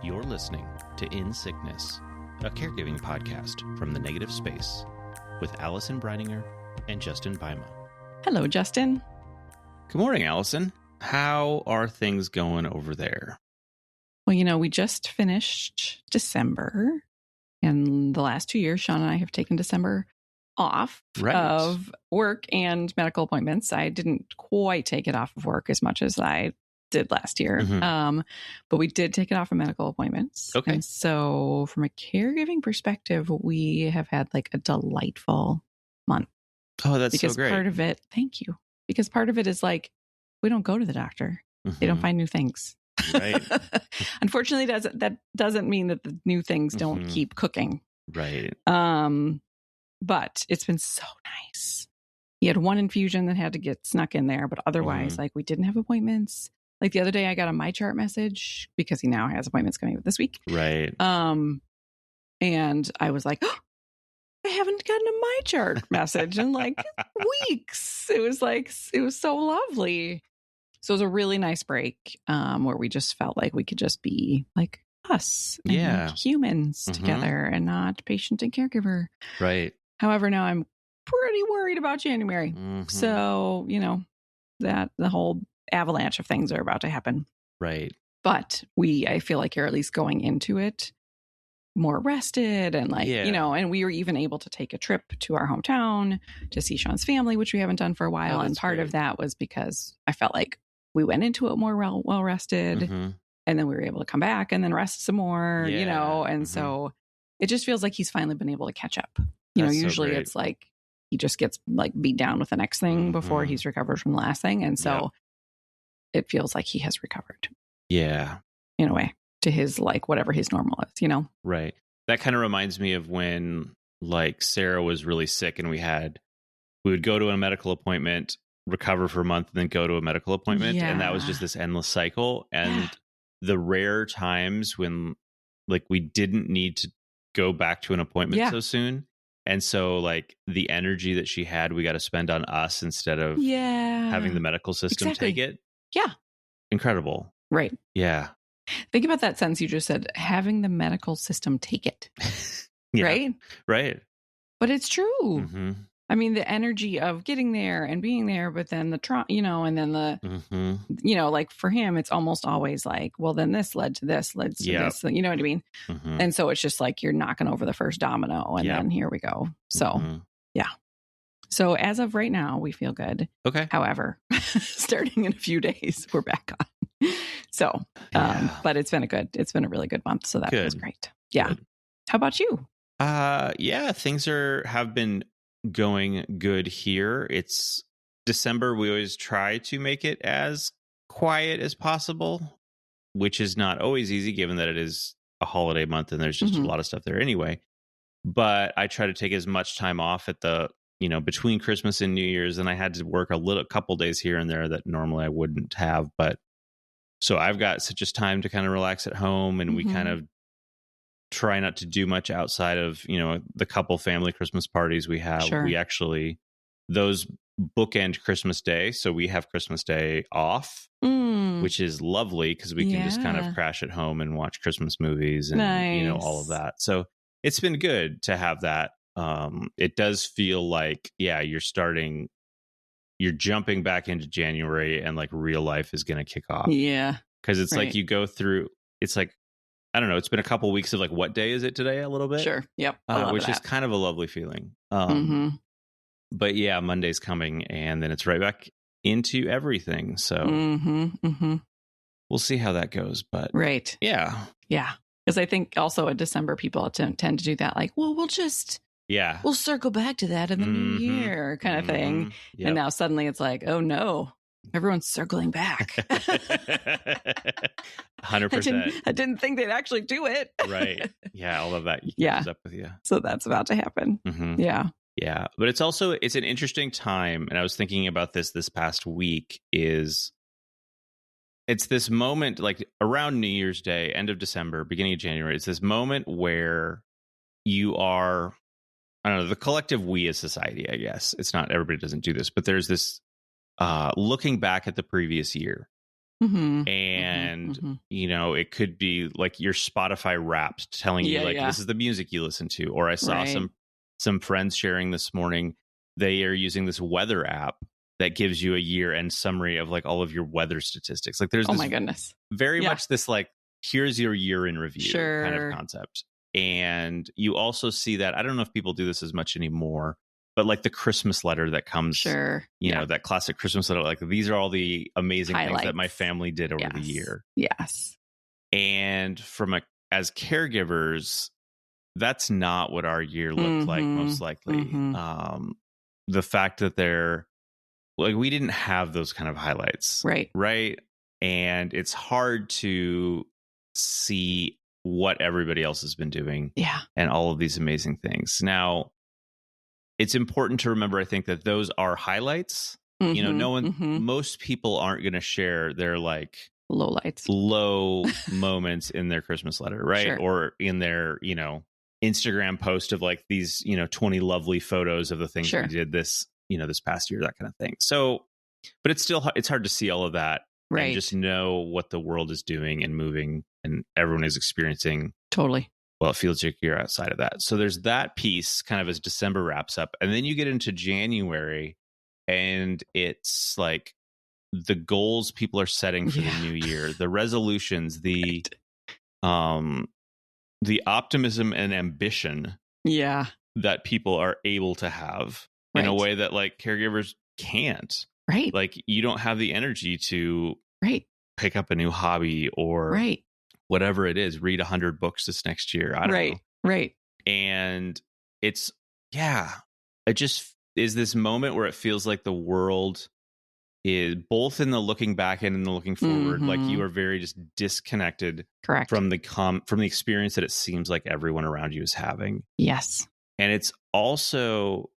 You're listening to In Sickness, a caregiving podcast from the Negative Space with Allison Breininger and Justin Bima. Hello, Justin. Good morning, Allison. How are things going over there? Well, we just finished December, and the last 2 years, Sean and I have taken December off of work and medical appointments. I didn't quite take it off of work as much as I did last year. But we did take it off of medical appointments. Okay. And so from a caregiving perspective, we have had like a delightful month. Oh, that's because so great. part of it, thank you. Because part of it is like, we don't go to the doctor. They don't find new things. Right. Unfortunately, that doesn't mean that the new things don't keep cooking. Right. But it's been so nice. He had one infusion that had to get snuck in there, but otherwise, like we didn't have appointments. Like the other day, I got a MyChart message because he now has appointments coming up this week. Right. And I was like, oh, I haven't gotten a MyChart message in like weeks. It was so lovely. So it was a really nice break where we just felt like we could just be like us and humans together and not patient and caregiver. Right. However, now I'm pretty worried about January. So, that the whole avalanche of things are about to happen. Right. But I feel like you're at least going into it more rested and and we were even able to take a trip to our hometown to see Sean's family, which we haven't done for a while. And part of that was because I felt like we went into it more well rested and then we were able to come back and then rest some more, and so it just feels like he's finally been able to catch up. Usually it's like he just gets like beat down with the next thing before he's recovered from the last thing. And so it feels like he has recovered. Yeah. In a way to his, like, whatever his normal is, Right. That kind of reminds me of when like Sarah was really sick and we would go to a medical appointment, recover for a month, and then go to a medical appointment. And that was just this endless cycle. And the rare times when like we didn't need to go back to an appointment so soon. And so like the energy that she had, we got to spend on us instead of having the medical system take it. Yeah. Incredible. Right. Yeah. Think about that sentence you just said, having the medical system take it. Right? Right. But it's true. I mean, the energy of getting there and being there, but then the trauma, and then the, like for him, it's almost always like, well, then this led to this, led to this, you know what I mean? And so it's just like, you're knocking over the first domino and then here we go. So, So as of right now, we feel good. Okay. However, starting in a few days, we're back on. So, but it's been a really good month. So that was great. Yeah. Good. How about you? Things have been going good here. It's December. We always try to make it as quiet as possible, which is not always easy given that it is a holiday month and there's just a lot of stuff there anyway. But I try to take as much time off at the, between Christmas and New Year's, and I had to work a couple days here and there that normally I wouldn't have. But so I've got just time to kind of relax at home, and we kind of try not to do much outside of, the couple family Christmas parties we have. Sure. We actually, those bookend Christmas Day. So we have Christmas Day off, which is lovely because we can just kind of crash at home and watch Christmas movies and, all of that. So it's been good to have that. It does feel like, you're jumping back into January and like real life is going to kick off. Yeah. Because it's like you go through, it's like, I don't know, it's been a couple weeks of like, what day is it today? A little bit. Sure. Yep. Which is kind of a lovely feeling. But Monday's coming and then it's right back into everything. So we'll see how that goes. But yeah. Because I think also in December, people tend to do that. Like, well, we'll circle back to that in the new year kind of thing. Yep. And now suddenly it's like, oh no, everyone's circling back. 100%. I didn't think they'd actually do it. Right. Yeah. All of that. Catches up with you. So that's about to happen. Yeah. Yeah. But it's an interesting time. And I was thinking about this past week it's this moment like around New Year's Day, end of December, beginning of January. It's this moment where you are, I don't know, the collective we as society, I guess. It's not everybody doesn't do this, but there's this looking back at the previous year And, you know, it could be like your Spotify Wrapped telling you like, this is the music you listen to. Or I saw some friends sharing this morning. They are using this weather app that gives you a year-end summary of like all of your weather statistics. Like there's my goodness, very much this like, here's your year in review kind of concept. And you also see that, I don't know if people do this as much anymore, but like the Christmas letter that comes, you know, that classic Christmas letter, like these are all the amazing things that my family did over the year. Yes. And as caregivers, that's not what our year looked like, most likely. The fact that we didn't have those kind of highlights. Right. And it's hard to see what everybody else has been doing. And all of these amazing things. Now, it's important to remember, I think, that those are highlights. You know, most people aren't going to share their like low moments in their Christmas letter, right? Or in their, you know, Instagram post of like these, you know, 20 lovely photos of the things we did this, you know, this past year, that kind of thing. So, but it's hard to see all of that. And just know what the world is doing and moving and everyone is experiencing. Totally. Well, it feels like you're outside of that. So there's that piece kind of as December wraps up. And then you get into January and it's like the goals people are setting for the new year, the resolutions, the optimism and ambition that people are able to have in a way that like caregivers can't. Like you don't have the energy to pick up a new hobby or whatever it is, read 100 books this next year. I don't know. And it's, it just is this moment where it feels like the world is both in the looking back and in the looking forward. Like you are very just disconnected from the experience that it seems like everyone around you is having. Yes. And it's also,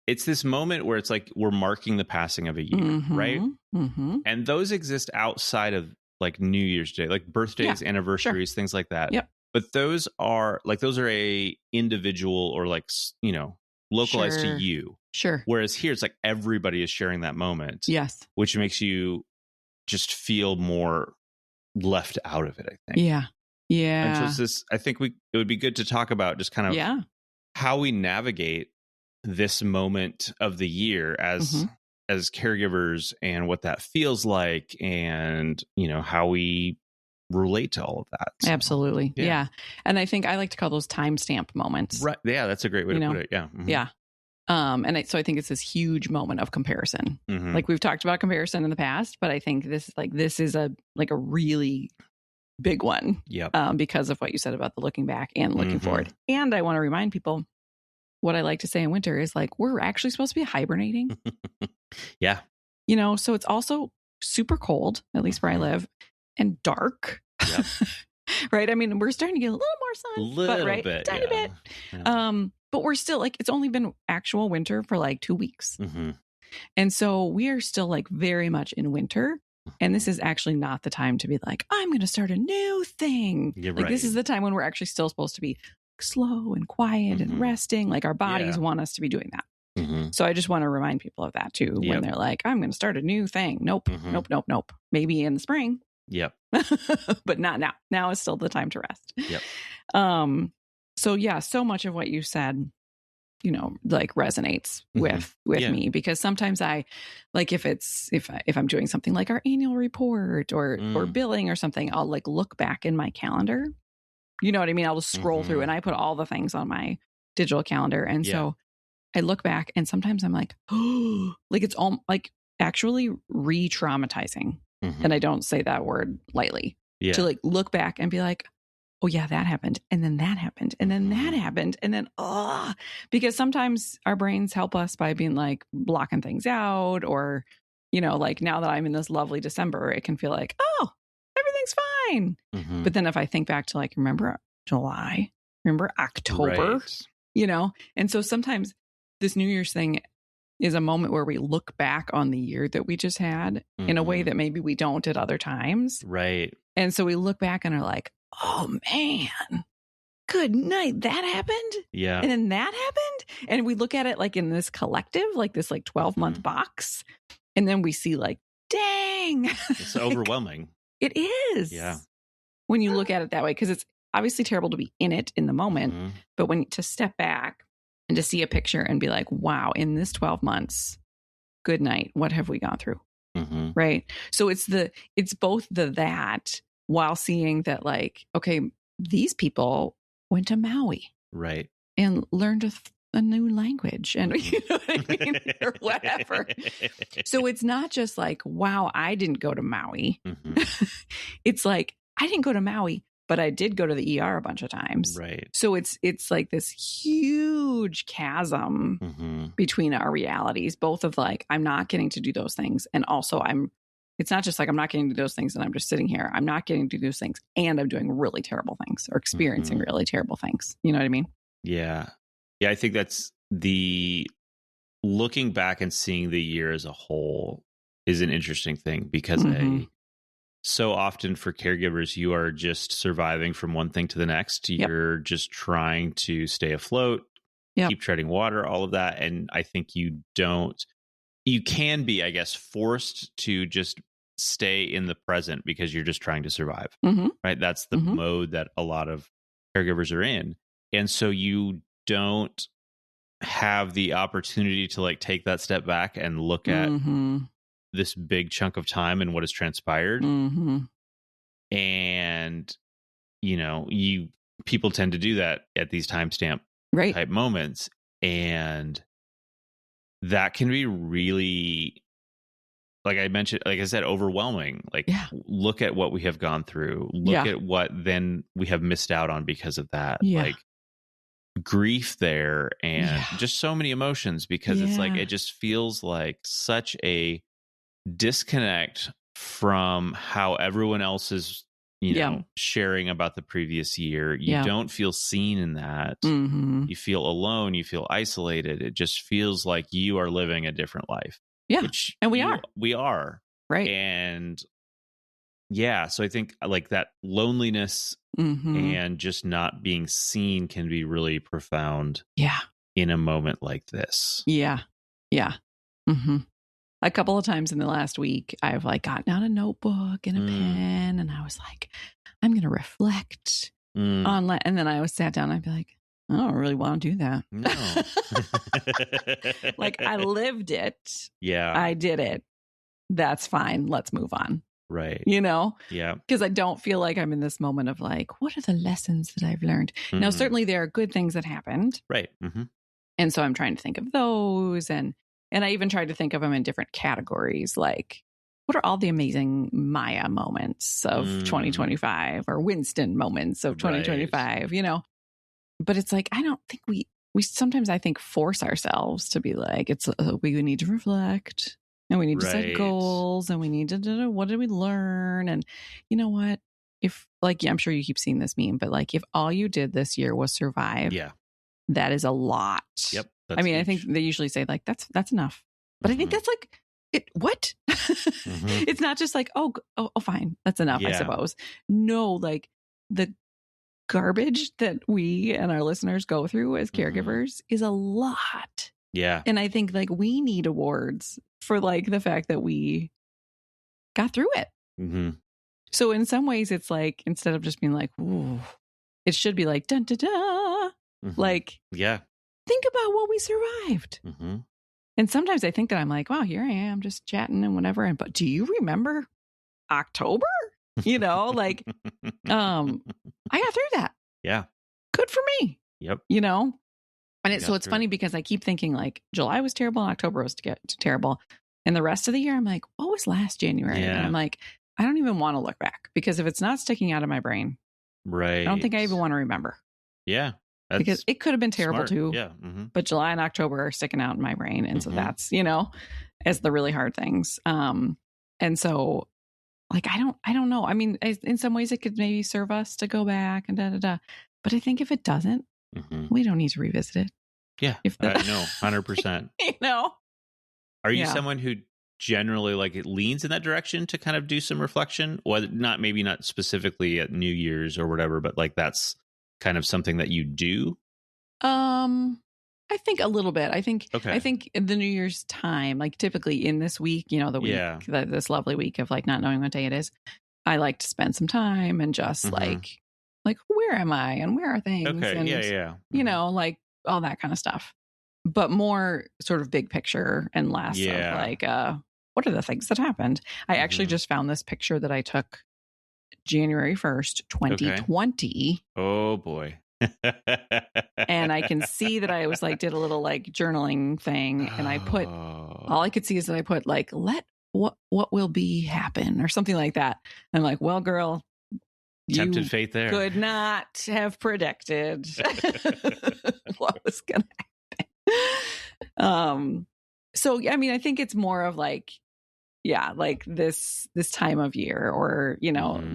it's this moment where it's like we're marking the passing of a year, right? And those exist outside of like New Year's Day, like birthdays, anniversaries, things like that. But those are a individual or like, you know, localized to you. Whereas here it's like everybody is sharing that moment. Yes. Which makes you just feel more left out of it, I think. Yeah. And so it's this, I think it would be good to talk about just kind of how we navigate this moment of the year as caregivers and what that feels like and, you know, how we relate to all of that. So, absolutely. Yeah. And I think I like to call those timestamp moments. Right. Yeah. That's a great way to put it. Yeah. Yeah. So I think it's this huge moment of comparison. Like we've talked about comparison in the past, but I think this is a really big one. Because of what you said about the looking back and looking forward. And I want to remind people what I like to say in winter is like, we're actually supposed to be hibernating. You know, so it's also super cold, at least where I live, and dark. Right. I mean, we're starting to get a little more sun, but tiny bit. But we're still like, it's only been actual winter for like 2 weeks. And so we are still like very much in winter. And this is actually not the time to be like, I'm going to start a new thing. This is the time when we're actually still supposed to be slow and quiet and resting. Like our bodies want us to be doing that. So I just want to remind people of that too, when they're like, I'm going to start a new thing. Nope. Maybe in the spring. But not now. Now is still the time to rest. So yeah, so much of what you said, you know, like resonates with me, because sometimes I like if I'm doing something like our annual report or billing or something, I'll like look back in my calendar. You know what I mean? I'll just scroll through and I put all the things on my digital calendar. And so I look back and sometimes I'm like, oh, like it's all like actually re-traumatizing. And I don't say that word lightly. To like look back and be like, oh yeah, that happened. And then that happened. And then that happened. And then, because sometimes our brains help us by being like blocking things out, or, you know, like now that I'm in this lovely December, it can feel like, oh, everything's fine. But then if I think back to like, remember July, remember October, you know? And so sometimes this New Year's thing is a moment where we look back on the year that we just had in a way that maybe we don't at other times. Right. And so we look back and are like, oh man, good night. That happened. Yeah. And then that happened. And we look at it like in this collective, like this like 12-month box. And then we see like dang. It's overwhelming. It is. Yeah. When you look at it that way, because it's obviously terrible to be in it in the moment, but when to step back and to see a picture and be like, wow, in this 12 months, good night. What have we gone through? Right. So it's both that while seeing that, like, okay, these people went to Maui. Right. And learned a new language, and you know what I mean, or whatever. So it's not just like, wow, I didn't go to Maui. It's like, I didn't go to Maui, but I did go to the ER a bunch of times. Right. So it's like this huge chasm between our realities, both of like, I'm not getting to do those things. And also it's not just like, I'm not getting to do those things and I'm just sitting here. I'm not getting to do those things. And I'm doing really terrible things or experiencing really terrible things. You know what I mean? Yeah. Yeah. I think that's looking back and seeing the year as a whole is an interesting thing, because so often for caregivers, you are just surviving from one thing to the next. You're just trying to stay afloat, keep treading water, all of that. And I think you can be, I guess, forced to just stay in the present because you're just trying to survive, right? That's the mode that a lot of caregivers are in. And so you don't have the opportunity to like take that step back and look at this big chunk of time and what has transpired. And, you know, people tend to do that at these timestamp type moments. And that can be really, like I said, overwhelming. Like, look at what we have gone through. Look at what then we have missed out on because of that. Like grief there and just so many emotions, because it's like, it just feels like such a disconnect from how everyone else is, you know, sharing about the previous year. You don't feel seen in that. You feel alone. You feel isolated. It just feels like you are living a different life. Yeah. And we are. Right. And so I think like that loneliness and just not being seen can be really profound. Yeah. In a moment like this. Yeah. Yeah. A couple of times in the last week, I've like gotten out a notebook and a pen, and I was like, I'm going to reflect on that. And then I was sat down and I'd be like, I don't really want to do that. No. Like, I lived it. Yeah. I did it. That's fine. Let's move on. Right. You know? Yeah. Because I don't feel like I'm in this moment of like, what are the lessons that I've learned? Now, certainly there are good things that happened. Right. And so I'm trying to think of those. And I even tried to think of them in different categories. Like, what are all the amazing Maya moments of 2025 or Winston moments of 2025, you know? But it's like, I don't think we sometimes, I think, force ourselves to be like, we need to reflect and we need to set goals and we need to, what did we learn? And you know what? If like, I'm sure you keep seeing this meme, but like, if all you did this year was survive, that is a lot. Yep. I mean, huge. I think they usually say like, that's enough. But I think that's like, what? It's not just like, oh, fine. That's enough, I suppose. No, like the garbage that we and our listeners go through as caregivers is a lot. Yeah. And I think like we need awards for like the fact that we got through it. So in some ways it's like, instead of just being like, ooh, it should be like, dun, dun, dun. Like, think about what we survived. And sometimes I think that I'm like, wow, here I am just chatting and whatever. But do you remember October? You know, like, I got through that. Yeah. Good for me. Yep. You know? And so it's funny because I keep thinking like July was terrible and October was terrible. And the rest of the year, I'm like, what was last January? And I'm like, I don't even want to look back, because if it's not sticking out of my brain, I don't think I even want to remember. Yeah. Because it could have been terrible too. Yeah. But July and October are sticking out in my brain. And so that's, you know, as the really hard things. And so like, I don't know. I mean, in some ways it could maybe serve us to go back and But I think if it doesn't, we don't need to revisit it. Yeah. No, 100%. You know? Are you someone who generally like it leans in that direction to kind of do some reflection? Or maybe not specifically at New Year's or whatever, but like that's kind of something that you do? I I think a little bit. I think in the New Year's time, like typically in this week, the week, this lovely week of like not knowing what day it is, I like to spend some time and just like where am I and where are things? Okay. And, like all that kind of stuff. But more sort of big picture and less of like, what are the things that happened? I actually just found this picture that I took January 1st, 2020. Okay. Oh boy. And I can see that I was like, did a little like journaling thing. And I put, all I could see is that I put like, let what will be happen or something like that. I'm like, well, girl, tempted fate there. Could not have predicted what was going to happen. So, I mean, I think it's more of like, like this time of year, or,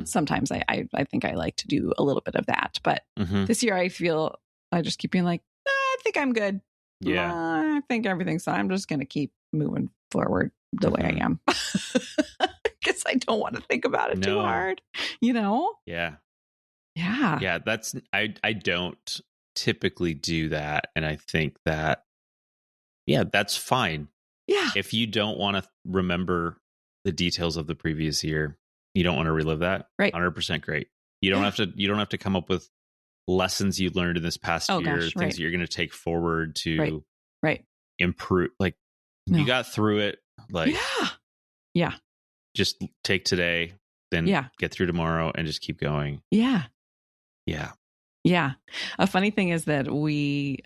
sometimes I think I like to do a little bit of that. But this year I feel I just keep being like, I think I'm good. Yeah. I think everything's fine. I'm just going to keep moving forward the way I am. Because I don't want to think about it too hard, Yeah. Yeah. Yeah. That's, I don't typically do that. And I think that, that's fine. Yeah. If you don't want to remember the details of the previous year, you don't want to relive that. Right. 100% great. You don't have to come up with lessons you learned in this past year, things that you're going to take forward to improve. Like you got through it. Like, just take today, then get through tomorrow and just keep going. Yeah. Yeah. Yeah. A funny thing is that we,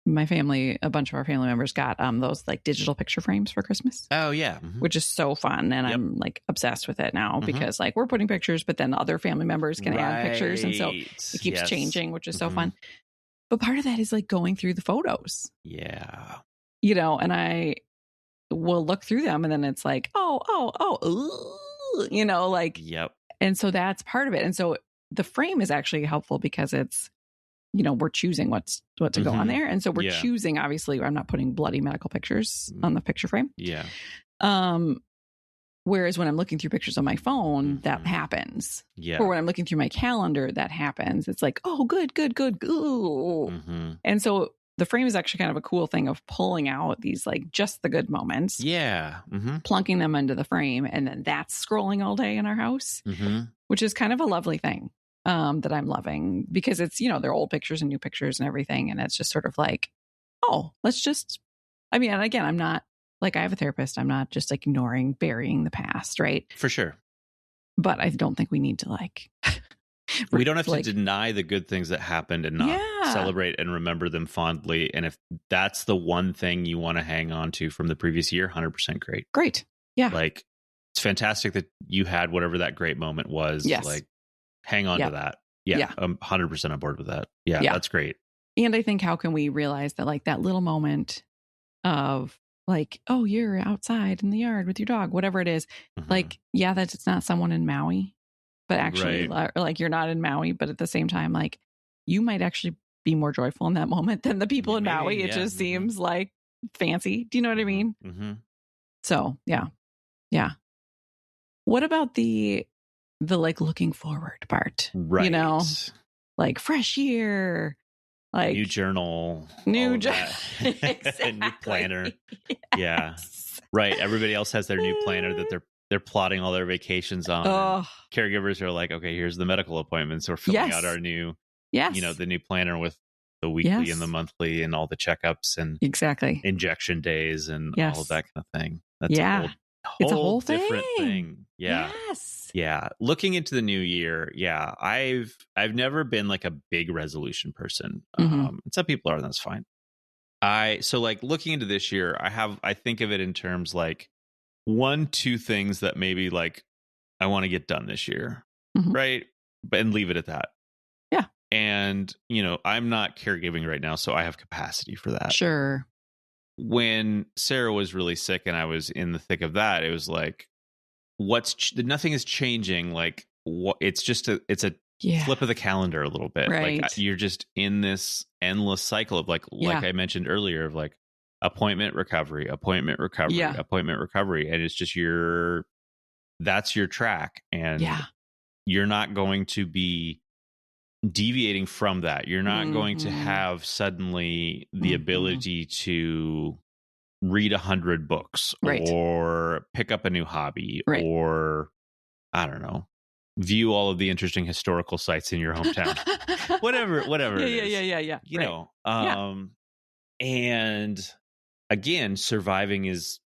my family, a bunch of our family members got those like digital picture frames for Christmas. Oh yeah. Which is so fun. And I'm like obsessed with it now because like we're putting pictures, but then other family members can add pictures. And so it keeps changing, which is so fun. But part of that is like going through the photos. Yeah. And I will look through them and then it's like, Yep. And so that's part of it. And so the frame is actually helpful because it's, we're choosing what to go on there. And so we're choosing, obviously, I'm not putting bloody medical pictures on the picture frame. Yeah. Whereas when I'm looking through pictures on my phone, that happens. Yeah. Or when I'm looking through my calendar, that happens. It's like, oh, good. Ooh. And so the frame is actually kind of a cool thing of pulling out these like just the good moments. Yeah. Plunking them into the frame. And then that's scrolling all day in our house, which is kind of a lovely thing. That I'm loving because it's, they're old pictures and new pictures and everything. And it's just sort of like, let's just, and again, I'm not like, I have a therapist. I'm not just like burying the past. Right. For sure. But I don't think we need to like, we don't have to deny the good things that happened and not celebrate and remember them fondly. And if that's the one thing you want to hang on to from the previous year, 100% great. Great. Yeah. Like it's fantastic that you had whatever that great moment was. Yes. Like, hang on to that. Yeah. I'm 100% on board with that. Yeah, that's great. And I think how can we realize that like that little moment of like, oh, you're outside in the yard with your dog, whatever it is. Like, that it's not someone in Maui, but actually like you're not in Maui, but at the same time, like you might actually be more joyful in that moment than the people in Maui. It just seems like fancy. Do you know what I mean? So, yeah. What about the like looking forward part, right? Like fresh year, like new journal, exactly. new planner. Yes. Yeah, right. Everybody else has their new planner that they're plotting all their vacations on. Caregivers are like, okay, here's the medical appointments. We're filling out our new, the new planner with the weekly and the monthly and all the checkups and injection days and all of that kind of thing. That's it's a whole different thing. Yeah. Yes. Yeah. Looking into the new year. Yeah. I've never been like a big resolution person. Some people are, and that's fine. So like looking into this year, I think of it in terms like 1-2 things that maybe like I want to get done this year. Right. And leave it at that. Yeah. And, I'm not caregiving right now, so I have capacity for that. Sure. When Sarah was really sick and I was in the thick of that, it was like, nothing is changing. Like it's a flip of the calendar a little bit. Right. Like you're just in this endless cycle of like I mentioned earlier of like appointment recovery. And it's just that's your track. And you're not going to be deviating from that. You're not going to have suddenly the ability to read 100 books or pick up a new hobby or, I don't know, view all of the interesting historical sites in your hometown. whatever it is. Yeah. You know, and again, surviving is,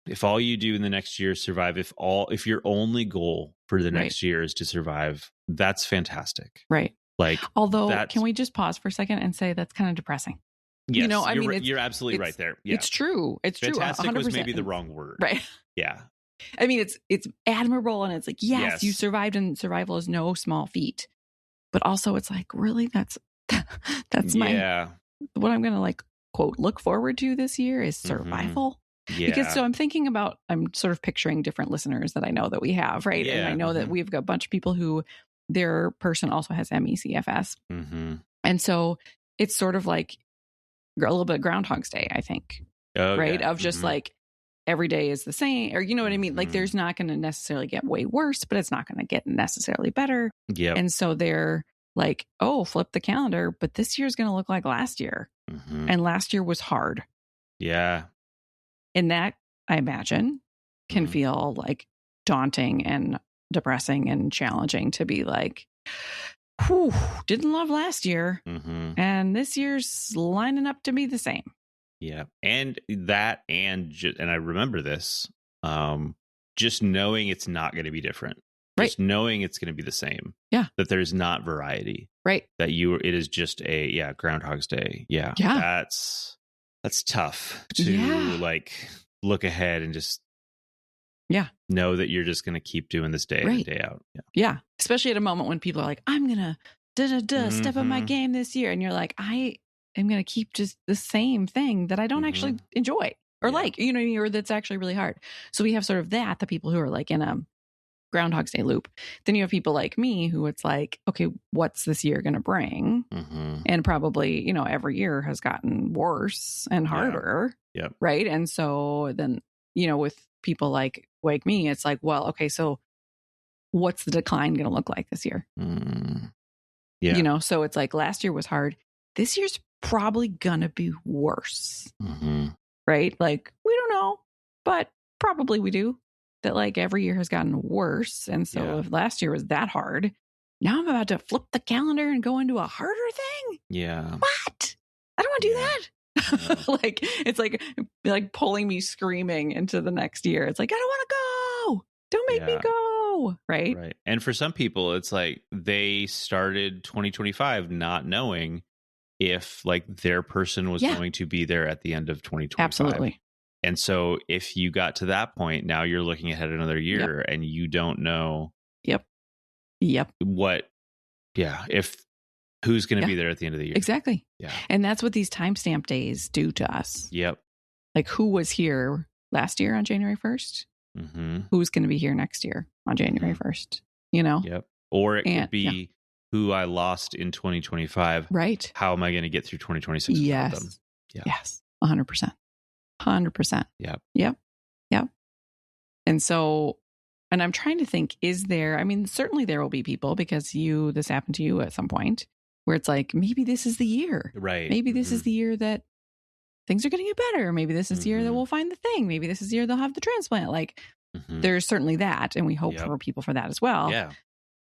if all you do in the next year is survive, if your only goal for the next year is to survive, that's fantastic. Right. Like, although, can we just pause for a second and say that's kind of depressing? Yes, you know, I mean, you're absolutely right there. Yeah. It's true. It's fantastic true. 100%. Was maybe the wrong word. Right. Yeah. I mean, it's admirable, and it's like, yes, you survived, and survival is no small feat. But also, it's like, really, that's my what I'm going to like quote look forward to this year is survival. Yeah. Because so I'm sort of picturing different listeners that I know that we have, right? Yeah. And I know that we've got a bunch of people who their person also has MECFS. And so it's sort of like a little bit Groundhog's Day, I think. Right? Of just like every day is the same, or you know what I mean? Like there's not going to necessarily get way worse, but it's not going to get necessarily better. Yeah. And so they're like, oh, flip the calendar, but this year's going to look like last year. And last year was hard. Yeah. And that, I imagine, can feel like daunting and depressing and challenging to be like, whew, didn't love last year. And this year's lining up to be the same. Yeah. And that, and I remember this, just knowing it's not going to be different. Just knowing it's going to be the same. Yeah. That there's not variety. Right. That it is just Groundhog's Day. Yeah. Yeah. That's tough to like look ahead and just know that you're just going to keep doing this day in and day out. Yeah. Yeah. Especially at a moment when people are like, I'm going to step up my game this year. And you're like, I am going to keep just the same thing that I don't actually enjoy or like, you know, or that's actually really hard. So we have sort of the people who are like in a Groundhog's Day loop. Then you have people like me who it's like, okay, what's this year going to bring? And probably, you know, every year has gotten worse and harder. Yeah. Right. And so then, you know, with people like me, it's like, well, okay, so what's the decline going to look like this year? Yeah. You know, so it's like last year was hard. This year's probably going to be worse. Right. Like, we don't know, but probably we do. That like every year has gotten worse. And so if last year was that hard, now I'm about to flip the calendar and go into a harder thing. Yeah. What? I don't want to do that. Like, it's like pulling me screaming into the next year. It's like, I don't want to go. Don't make me go. Right. Right. And for some people, it's like they started 2025 not knowing if like their person was going to be there at the end of 2025. Absolutely. And so if you got to that point, now you're looking ahead another year and you don't know if who's going to be there at the end of the year. Exactly. Yeah. And that's what these timestamp days do to us. Yep. Like who was here last year on January 1st? Who's going to be here next year on January 1st? You know? Yep. Or it could be who I lost in 2025. Right. How am I going to get through 2026 without them? Yeah. Yes. 100%. 100%. Yep. And so, and I'm trying to think, certainly there will be people because this happened to you at some point where it's like, maybe this is the year. Right. Maybe this is the year that things are going to get better. Maybe this is the year that we'll find the thing. Maybe this is the year they'll have the transplant. Like there's certainly that. And we hope for people for that as well. Yeah.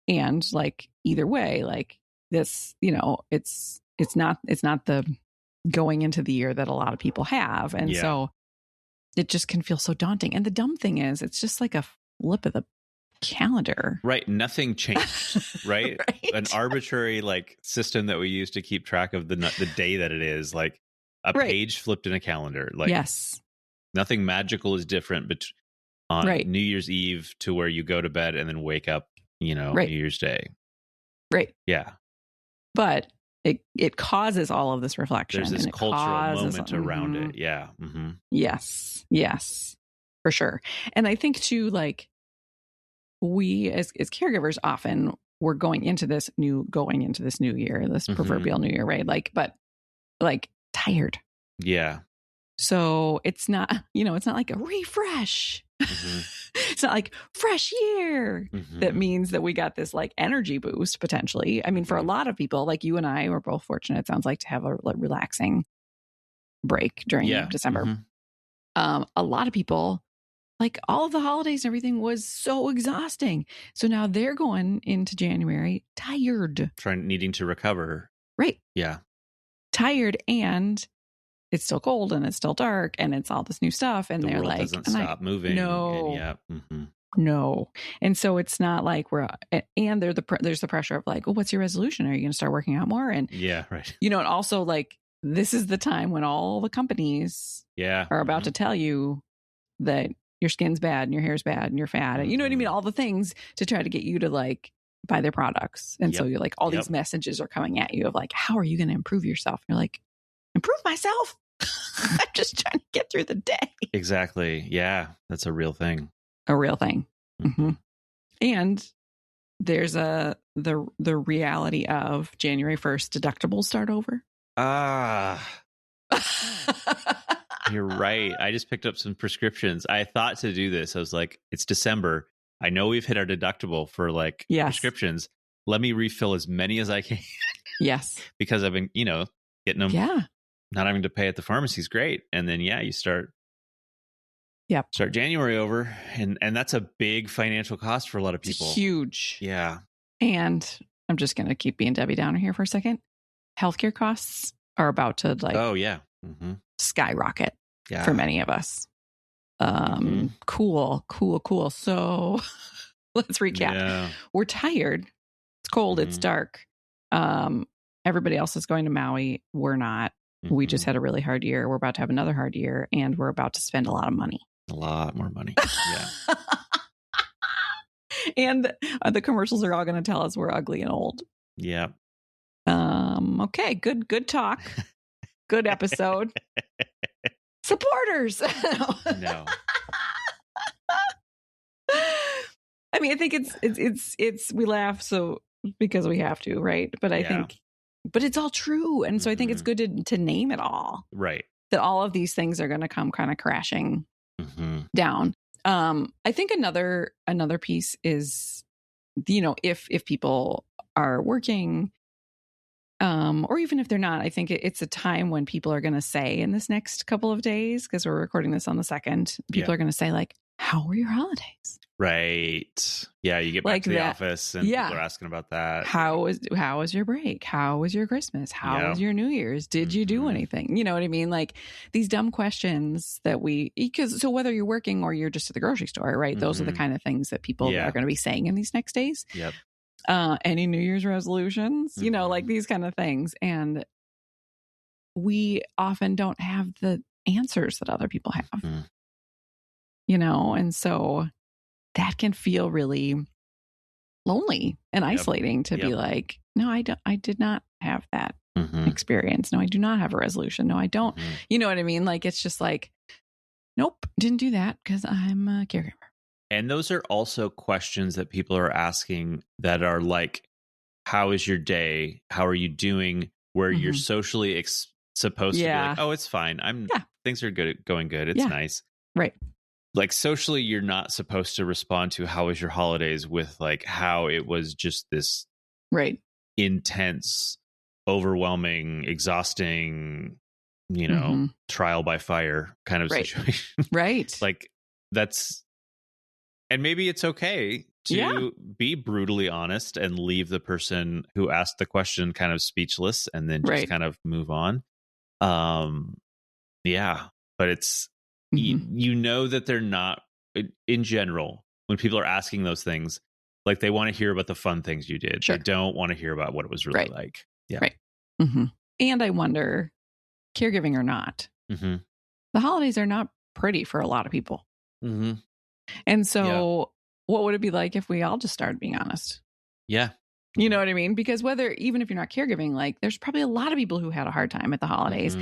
And like, either way, like this, you know, it's not the going into the year that a lot of people have. And so it just can feel so daunting. And the dumb thing is, it's just like a flip of the calendar. Right. Nothing changed. Right? Right. An arbitrary like system that we use to keep track of the day that it is, like a page flipped in a calendar. Like nothing magical is different on New Year's Eve to where you go to bed and then wake up, you know, New Year's Day. Right. Yeah. But it causes all of this reflection. There's this cultural moment around it. Yeah. Yes. Yes, for sure. And I think too, like we as caregivers often we're going into this new year, this proverbial new year, right? Like, but like tired. Yeah. So it's not, it's not like a refresh. Mm-hmm. It's not like fresh year. Mm-hmm. That means that we got this like energy boost potentially. I mean, for a lot of people, like you and I were both fortunate, it sounds like, to have a relaxing break during December. Mm-hmm. A lot of people, like all of the holidays and everything was so exhausting. So now they're going into January tired. Needing to recover. Right. Yeah. Tired, and it's still cold and it's still dark and it's all this new stuff. And they're like, doesn't stop moving. No. No. And so it's not like and there's the pressure of like, oh, what's your resolution? Are you going to start working out more? And right. And also like, this is the time when all the companies are about to tell you that your skin's bad and your hair's bad and you're fat. And you know what I mean? All the things to try to get you to like buy their products. And so you're like, all these messages are coming at you of like, how are you going to improve yourself? And you're like, improve myself? I'm just trying to get through the day. Exactly. Yeah. That's a real thing. A real thing. Mm-hmm. And there's the reality of January 1st deductibles start over. You're right. I just picked up some prescriptions. I thought to do this. I was like, it's December. I know we've hit our deductible for like prescriptions. Let me refill as many as I can. Yes. Because I've been, getting them. Yeah. Not having to pay at the pharmacy is great. And then, you start January over. And that's a big financial cost for a lot of people. It's huge. Yeah. And I'm just going to keep being Debbie Downer here for a second. Healthcare costs are about to skyrocket for many of us. Cool. So let's recap. Yeah. We're tired. It's cold. It's dark. Everybody else is going to Maui. We're not. We just had a really hard year. We're about to have another hard year, and we're about to spend a lot of money. A lot more money. Yeah. And the commercials are all going to tell us we're ugly and old. Yeah. Okay. Good talk. Good episode. Supporters. No. I mean, I think it's we laugh so because we have to, right? But I think, but it's all true. And so I think it's good to name it all. Right. That all of these things are going to come kind of crashing down. I think another piece is, if people are working, or even if they're not, I think it's a time when people are going to say in this next couple of days, because we're recording this on the 2nd, people are going to say like, how were your holidays? Right. Yeah. You get back to the office and people are asking about that. How was your break? How was your Christmas? How was your New Year's? Did you do anything? You know what I mean? Like these dumb questions that so whether you're working or you're just at the grocery store, right? Those are the kind of things that people are going to be saying in these next days. Yep. Any New Year's resolutions, like these kind of things. And we often don't have the answers that other people have, and so that can feel really lonely and isolating to be like, no, I did not have that experience. No, I do not have a resolution. No, I don't. You know what I mean? Like, it's just like, nope, didn't do that because I'm a caregiver. And those are also questions that people are asking that are like, how is your day? How are you doing? Where you're socially supposed to be like, oh, it's fine. Things are going good. It's nice. Right. Like socially, you're not supposed to respond to how was your holidays with like how it was just this intense, overwhelming, exhausting, trial by fire kind of situation. Right. Like that's, and maybe it's okay to be brutally honest and leave the person who asked the question kind of speechless and then just kind of move on. But it's, that they're not, in general, when people are asking those things, like they want to hear about the fun things you did. Sure. They don't want to hear about what it was really like. Yeah. Right. And I wonder, caregiving or not, the holidays are not pretty for a lot of people. And so what would it be like if we all just started being honest? Yeah. You know what I mean? Because even if you're not caregiving, like there's probably a lot of people who had a hard time at the holidays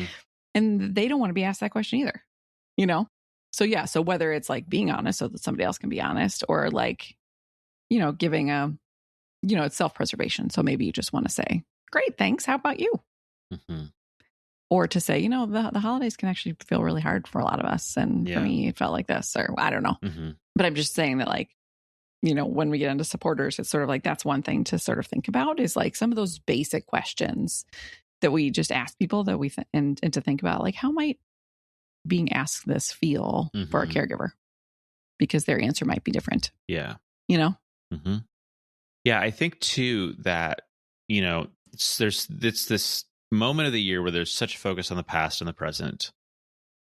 and they don't want to be asked that question either. So whether it's like being honest so that somebody else can be honest or like, giving it's self-preservation. So maybe you just want to say, great, thanks. How about you? or to say, the holidays can actually feel really hard for a lot of us. And for me, it felt like this, or I don't know. Mm-hmm. But I'm just saying that, like, when we get into supporters, it's sort of like, that's one thing to sort of think about, is like some of those basic questions that we just ask people that we and to think about, like, how might being asked this feel mm-hmm. for a caregiver, because their answer might be different. Yeah. Mm-hmm. Yeah. I think too that, it's this moment of the year where there's such a focus on the past and the present,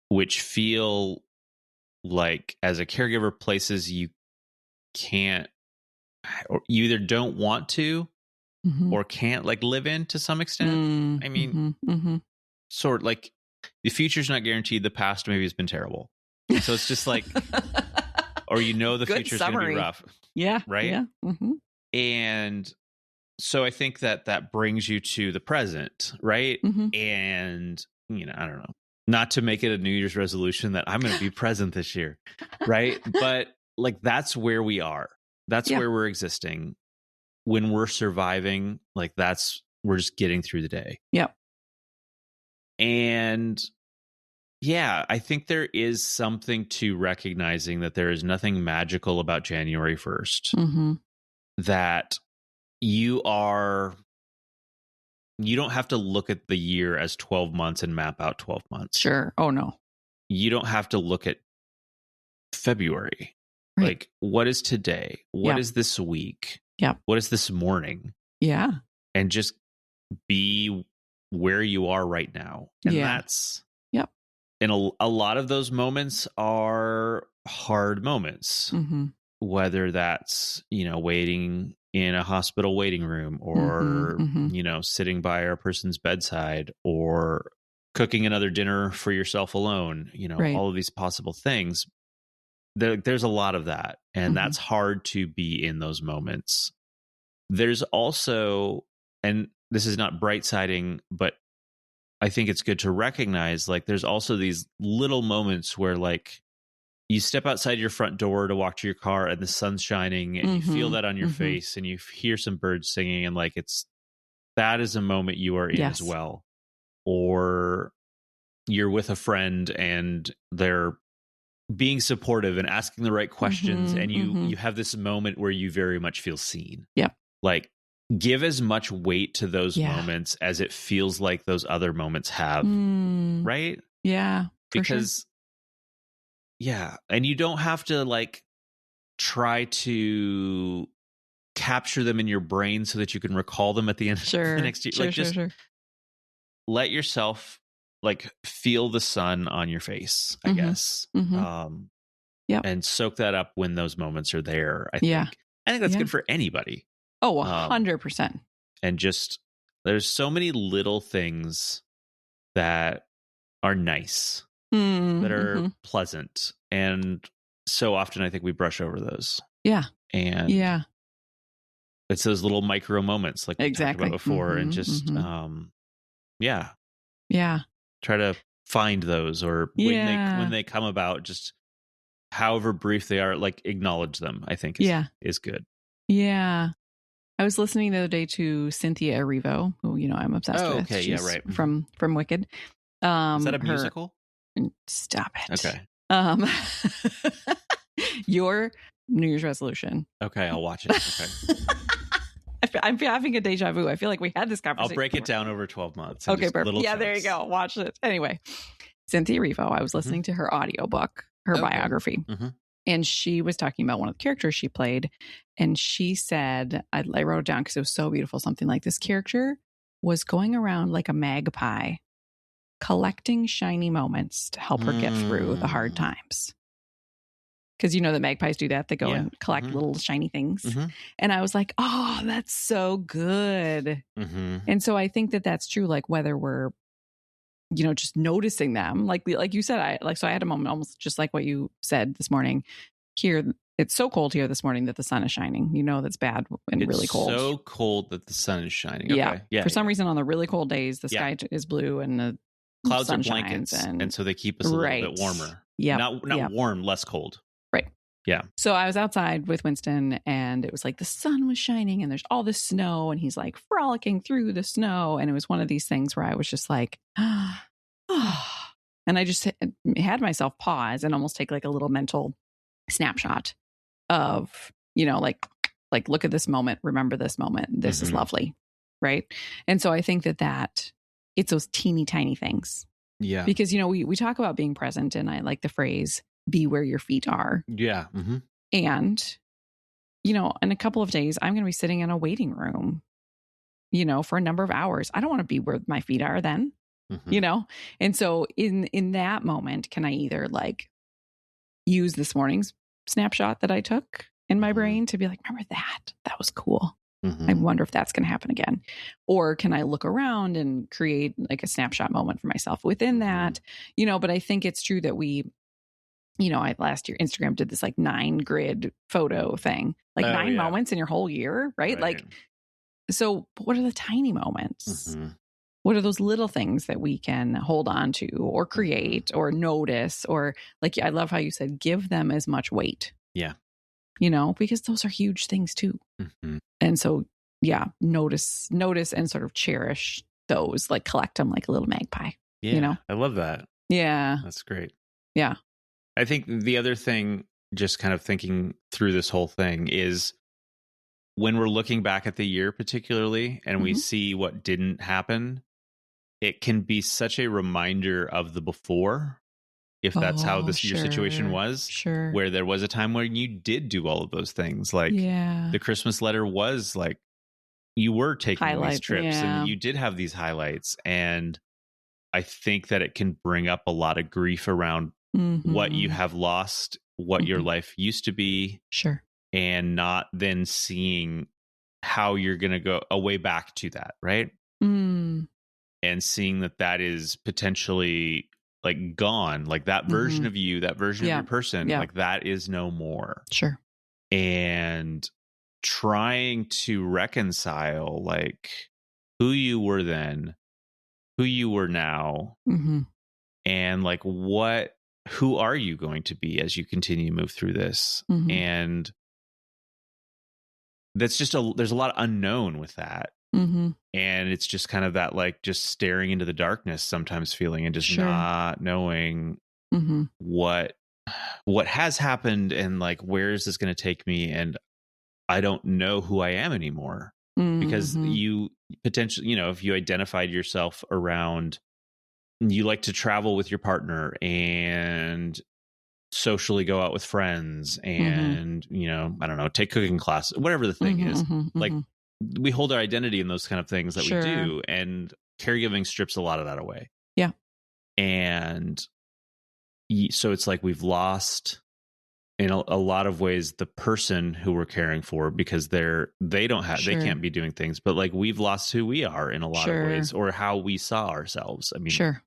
which feel like, as a caregiver, places you can't, or you either don't want to mm-hmm. or can't, like, live in to some extent. Mm-hmm. I mean, mm-hmm. sort of like, the future's not guaranteed. The past maybe has been terrible. So it's just like, or the future's going to be rough. Yeah. Right. Yeah. Mm-hmm. And so I think that brings you to the present. Right. Mm-hmm. And, I don't know, not to make it a New Year's resolution that I'm going to be present this year. Right. But, like, that's where we are. That's where we're existing. When we're surviving, like, we're just getting through the day. Yep. And yeah, I think there is something to recognizing that there is nothing magical about January 1st. Mm-hmm. That you don't have to look at the year as 12 months and map out 12 months. Sure. Oh, no. You don't have to look at February. Right. Like, what is today? What is this week? Yeah. What is this morning? Yeah. And just be where you are right now. And that's... Yep. And a lot of those moments are hard moments. Mm-hmm. Whether that's, waiting in a hospital waiting room, or, mm-hmm. Sitting by a person's bedside, or cooking another dinner for yourself alone, right. All of these possible things. There's a lot of that. And mm-hmm. that's hard to be in those moments. There's also, and this is not bright siding, but I think it's good to recognize, like, there's also these little moments where, like, you step outside your front door to walk to your car and the sun's shining and mm-hmm. you feel that on your mm-hmm. face and you hear some birds singing, and, like, that is a moment you are in as well. Or you're with a friend and they're being supportive and asking the right questions, mm-hmm, and you have this moment where you very much feel seen. Yeah. Like, give as much weight to those moments as it feels like those other moments have. Right? Yeah. Because and you don't have to, like, try to capture them in your brain so that you can recall them at the end of the next year. Like, just let yourself, like, feel the sun on your face, I mm-hmm. guess. Mm-hmm. And soak that up when those moments are there. I think that's good for anybody. Oh, 100%. And just, there's so many little things that are nice, that are mm-hmm. pleasant. And so often I think we brush over those. Yeah. And it's those little micro moments, like we talked about before. Mm-hmm, and just, mm-hmm. Try to find those, or when they come about, just however brief they are, like, acknowledge them, I think is good. Yeah. I was listening the other day to Cynthia Erivo, who, I'm obsessed with. Okay. She's right. From Wicked. Is that a musical? Stop it. Okay. Your New Year's resolution. Okay, I'll watch it. Okay. I'm having a deja vu. I feel like we had this conversation. I'll break it down over 12 months. Okay, perfect. Yeah, there you go. Watch it. Anyway, Cynthia Erivo, I was listening to her audiobook, her biography. Mm-hmm. And she was talking about one of the characters she played. And she said, I wrote it down because it was so beautiful. Something like, this character was going around like a magpie, collecting shiny moments to help her get through the hard times. Because that magpies do that. They go and collect mm-hmm. little shiny things. Mm-hmm. And I was like, oh, that's so good. Mm-hmm. And so I think that that's true. Like, whether we're, just noticing them, like you said, so I had a moment almost just like what you said this morning. Here, it's so cold here this morning that the sun is shining. That's bad and it's really cold. So cold that the sun is shining. Okay. Yeah. For some reason, on the really cold days, the sky is blue and the clouds sun are blankets, and so they keep us a little bit warmer. Yeah. Not warm, less cold. Right. Yeah. So I was outside with Winston and it was like the sun was shining and there's all this snow and he's like frolicking through the snow. And it was one of these things where I was just like, and I just had myself pause and almost take like a little mental snapshot of, like look at this moment, remember this moment. This is lovely. Right. And so I think that it's those teeny tiny things. Yeah. Because, we talk about being present and I like the phrase, be where your feet are. Yeah. And, in a couple of days, I'm going to be sitting in a waiting room, for a number of hours. I don't want to be where my feet are then, And so in that moment, can I either like use this morning's snapshot that I took in my brain to be like, remember that? That was cool. I wonder if that's going to happen again. Or can I look around and create like a snapshot moment for myself within that, but I think it's true that we, last year Instagram did this like 9 grid photo thing, like 9 moments in your whole year, right? Like, so what are the tiny moments? What are those little things that we can hold on to or create or notice? Or like, I love how you said, give them as much weight. Yeah. Because those are huge things too. And so, notice and sort of cherish those, like collect them like a little magpie. Yeah. I love that. Yeah. That's great. Yeah. I think the other thing, just kind of thinking through this whole thing, is when we're looking back at the year particularly and we see what didn't happen, it can be such a reminder of the before, if that's how your situation was, where there was a time when you did do all of those things. Like the Christmas letter was like, you were taking these trips and you did have these highlights. And I think that it can bring up a lot of grief around what you have lost, what your life used to be. Sure. And not then seeing how you're going to go a way back to that. Right. And seeing that is potentially like gone, like that version of you, that version of your person, like that is no more. Sure. And trying to reconcile like who you were then, who you were now, and like who are you going to be as you continue to move through this? And that's just there's a lot of unknown with that. And it's just kind of that, like, just staring into the darkness sometimes feeling and just not knowing what has happened and like, where is this going to take me? And I don't know who I am anymore because you potentially, if you identified yourself around, you like to travel with your partner and socially go out with friends and, I don't know, take cooking classes, whatever the thing is, like, we hold our identity in those kind of things that we do, and caregiving strips a lot of that away. Yeah. And so it's like we've lost in a lot of ways the person who we're caring for because they can't be doing things, but like we've lost who we are in a lot of ways, or how we saw ourselves. I mean,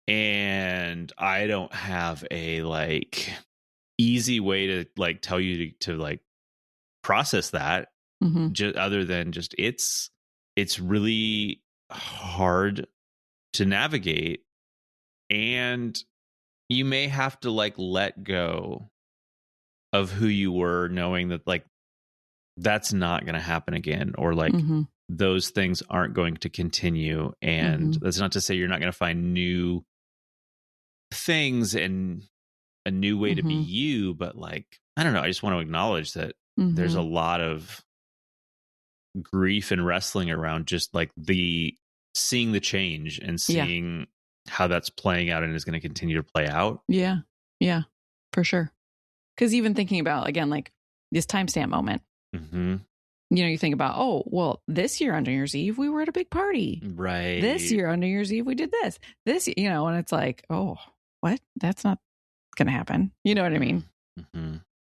and I don't have a like easy way to like tell you to like process that. Just other than just it's really hard to navigate, and you may have to like let go of who you were, knowing that like that's not going to happen again, or like those things aren't going to continue. And that's not to say you're not going to find new things and a new way to be you, but like, I don't know, I just want to acknowledge that there's a lot of grief and wrestling around just like seeing the change and seeing how that's playing out and is going to continue to play out. Yeah, for sure. Because even thinking about, again, like this timestamp moment, you think about, oh, well, this year on New Year's Eve, we were at a big party. Right. This year on New Year's Eve, we did this. And it's like, oh, what? That's not going to happen. You know what I mean?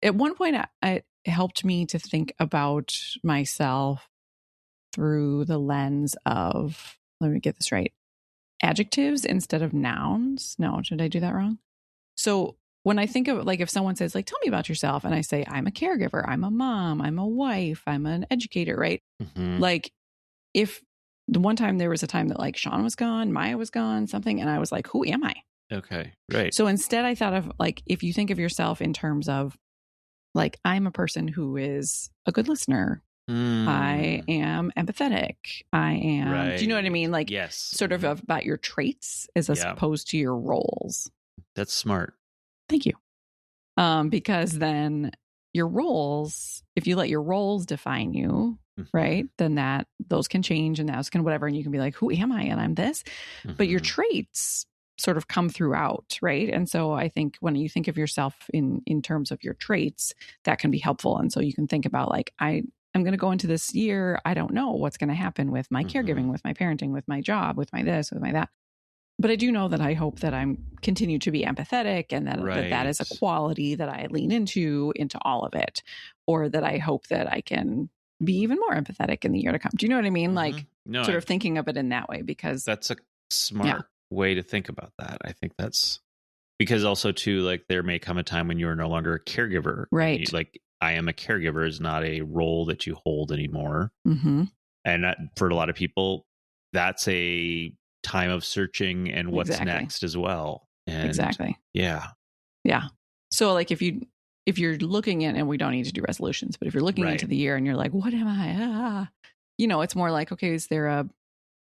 At one point, it helped me to think about myself through the lens of, let me get this right, adjectives instead of nouns. No, did I do that wrong? So when I think of, like, if someone says, like, tell me about yourself, and I say, I'm a caregiver, I'm a mom, I'm a wife, I'm an educator, right? Like, if the one time there was a time that like Sean was gone, Maya was gone, something, and I was like, who am I? Okay, right. So instead I thought of like, if you think of yourself in terms of Like, I'm a person who is a good listener. I am empathetic. I am, do you know what I mean? Like, yes. Sort of about your traits as opposed to your roles. That's smart. Thank you. Because then your roles, if you let your roles define you, right, then those can change and those can whatever. And you can be like, who am I? And I'm this. But your traits sort of come throughout, right? And so I think when you think of yourself in terms of your traits, that can be helpful. And so you can think about like, I'm going to go into this year. I don't know what's going to happen with my caregiving, with my parenting, with my job, with my this, with my that. But I do know that I hope that I'm continue to be empathetic and that is a quality that I lean into all of it. Or that I hope that I can be even more empathetic in the year to come. Do you know what I mean? Like sort of thinking of it in that way, because that's a smart way to think about that. I think that's because also too, like there may come a time when you are no longer a caregiver. Right. Like I am a caregiver is not a role that you hold anymore. And for a lot of people, that's a time of searching and what's next as well. And Yeah. So like if you're looking at, and we don't need to do resolutions, but if you're looking into the year and you're like, what am I? It's more like, okay, is there a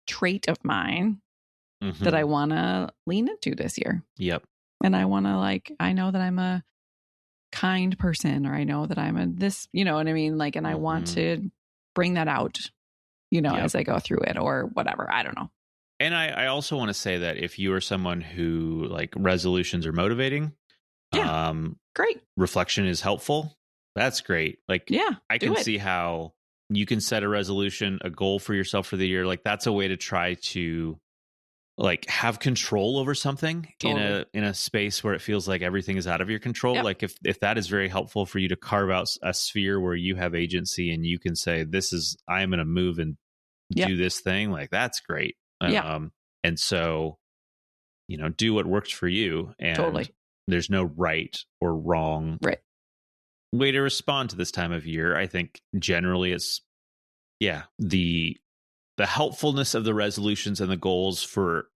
trait of mine that I want to lean into this year? Yep. And I want to I know that I'm a kind person, or I know that I'm a this, you know what I mean? Like, and I want to bring that out, as I go through it or whatever. I don't know. And I also want to say that if you are someone who like resolutions are motivating, great. Reflection is helpful. That's great. Like, I can see how you can set a resolution, a goal for yourself for the year. Like that's a way to try to like have control over something in a space where it feels like everything is out of your control. Like if that is very helpful for you to carve out a sphere where you have agency and you can say, I'm going to move and do this thing. Like that's great. And so, do what works for you. And there's no right or wrong way to respond to this time of year. I think generally it's, the helpfulness of the resolutions and the goals for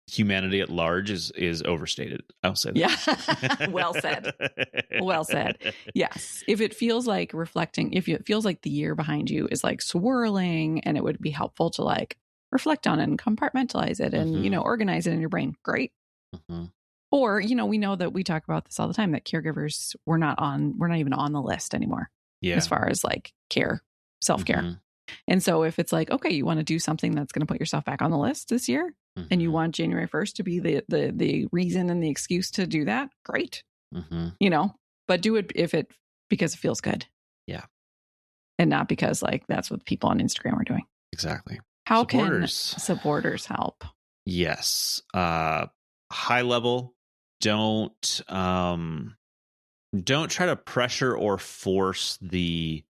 humanity at large is overstated. I'll say that. Yeah. Well said. Well said. Yes. If it feels like reflecting, if it feels like the year behind you is like swirling, and it would be helpful to like reflect on it and compartmentalize it and, organize it in your brain. Great. Or, we know that we talk about this all the time, that caregivers, we're not even on the list anymore as far as like care, self-care. And so if it's like, okay, you want to do something that's going to put yourself back on the list this year, and you want January 1st to be the reason and the excuse to do that, great. But do it because it feels good. Yeah. And not because like that's what people on Instagram are doing. Exactly. How can supporters help? Yes. High level, don't try to pressure or force the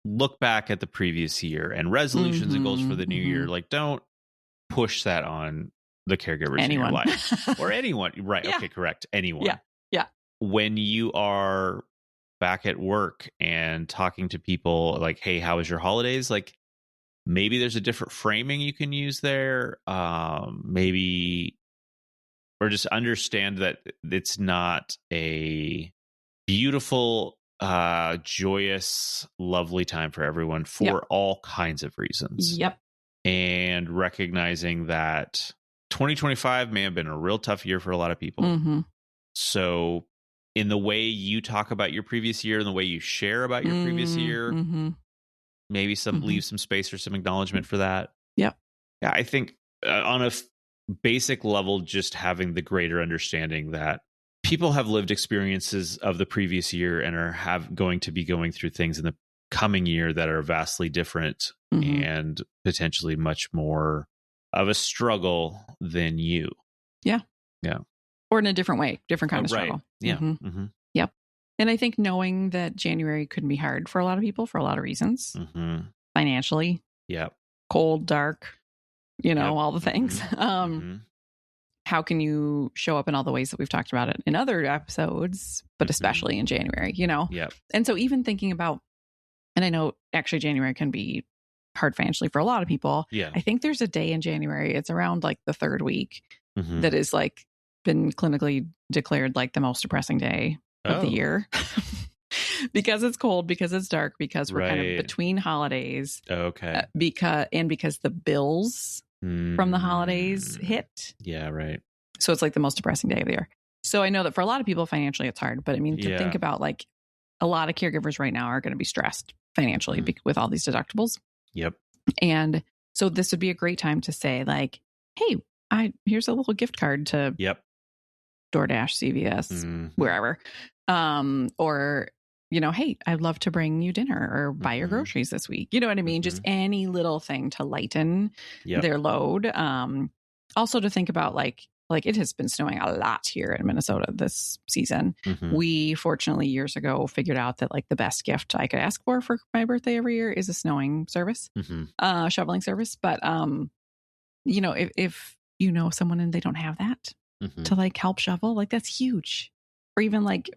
look back at the previous year and resolutions and goals for the new year. Like, don't push that on the caregivers in your life or anyone. Right. Okay. Correct. Anyone. Yeah. When you are back at work and talking to people like, hey, how was your holidays? Like, maybe there's a different framing you can use there. Maybe, or just understand that it's not a beautiful, joyous, lovely time for everyone for all kinds of reasons. Yep. And recognizing that 2025 may have been a real tough year for a lot of people. So in the way you talk about your previous year and the way you share about your previous year, maybe leave some space for some acknowledgement for that. Yep. Yeah. I think on a basic level, just having the greater understanding that people have lived experiences of the previous year and are going to be going through things in the coming year that are vastly different and potentially much more of a struggle than you. Yeah. Or in a different way, different kind of struggle. Yeah. Yep. And I think knowing that January could be hard for a lot of people for a lot of reasons, financially, cold, dark, all the things. How can you show up in all the ways that we've talked about it in other episodes, but especially in January, And so even thinking about, and I know actually January can be hard financially for a lot of people. Yeah. I think there's a day in January, it's around like the third week that is like been clinically declared like the most depressing day of the year. because it's cold, because it's dark, because we're kind of between holidays. Okay. Because the bills from the holidays hit. Yeah, right. So it's like the most depressing day of the year. So I know that for a lot of people financially it's hard, but I mean, to think about like a lot of caregivers right now are going to be stressed financially with all these deductibles. Yep. And so this would be a great time to say like, hey, here's a little gift card to DoorDash, CVS, wherever. Or, you know, hey, I'd love to bring you dinner or buy your groceries this week. You know what I mean? Just any little thing to lighten their load. Also to think about like it has been snowing a lot here in Minnesota this season. We fortunately years ago figured out that like the best gift I could ask for my birthday every year is a snowing service, shoveling service. But, you know, if you know someone and they don't have that to like help shovel, like that's huge. Or even like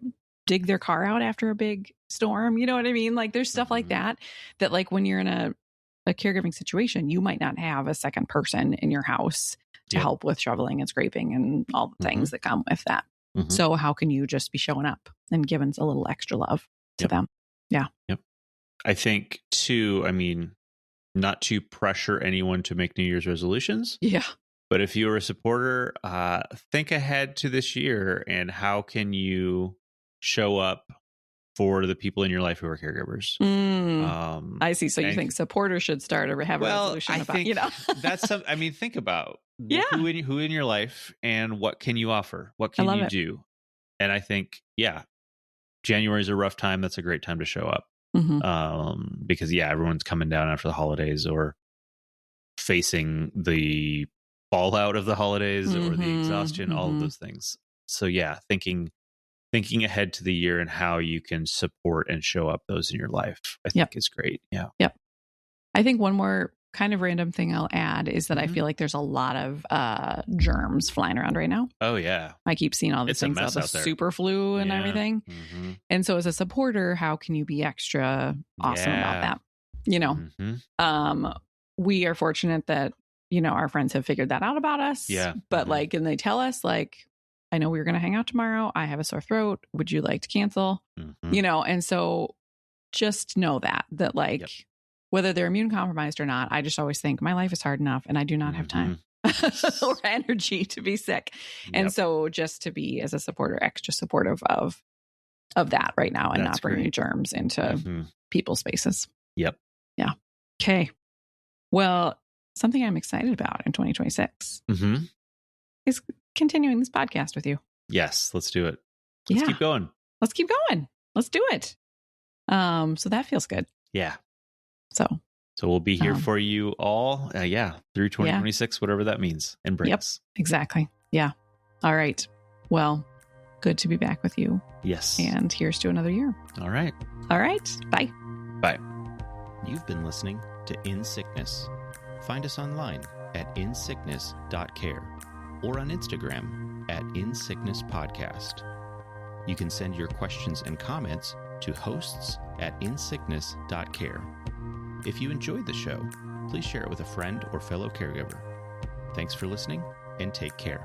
dig their car out after a big storm. You know what I mean? Like there's stuff like that like when you're in a caregiving situation, you might not have a second person in your house to help with shoveling and scraping and all the things that come with that. So how can you just be showing up and giving a little extra love to them? Yeah. Yep. I think too, I mean, not to pressure anyone to make New Year's resolutions. Yeah. But if you're a supporter, think ahead to this year and how can you show up for the people in your life who are caregivers. I see. So you think supporters should start or have a resolution about, you know? That's something, I mean, think about who in your life and what can you offer? What can you do? And I think, January is a rough time. That's a great time to show up. Because everyone's coming down after the holidays or facing the fallout of the holidays or the exhaustion, all of those things. So thinking ahead to the year and how you can support and show up those in your life, I think is great. Yeah. Yep. I think one more kind of random thing I'll add is that I feel like there's a lot of germs flying around right now. Oh yeah. I keep seeing all these things about the super flu and everything. And so as a supporter, how can you be extra awesome about that? You know, we are fortunate that, you know, our friends have figured that out about us. Yeah. But like, and they tell us like, I know we were going to hang out tomorrow. I have a sore throat. Would you like to cancel? You know, and so just know that like, whether they're immune compromised or not, I just always think my life is hard enough and I do not have time or energy to be sick. And so just to be as a supporter, extra supportive of that right now and not bringing germs into people's spaces. Yep. Yeah. Okay. Well, something I'm excited about in 2026 is continuing this podcast with you. Yes, let's do it. Let's keep going. Let's keep going. Let's do it. So that feels good. Yeah. So we'll be here for you all. Through 2026, whatever that means and brings. Yep, exactly. Yeah. All right. Well, good to be back with you. Yes. And here's to another year. All right. All right. Bye. Bye. You've been listening to In Sickness. Find us online at insickness.care or on Instagram at insicknesspodcast. You can send your questions and comments to hosts@insickness.care. If you enjoyed the show, please share it with a friend or fellow caregiver. Thanks for listening and take care.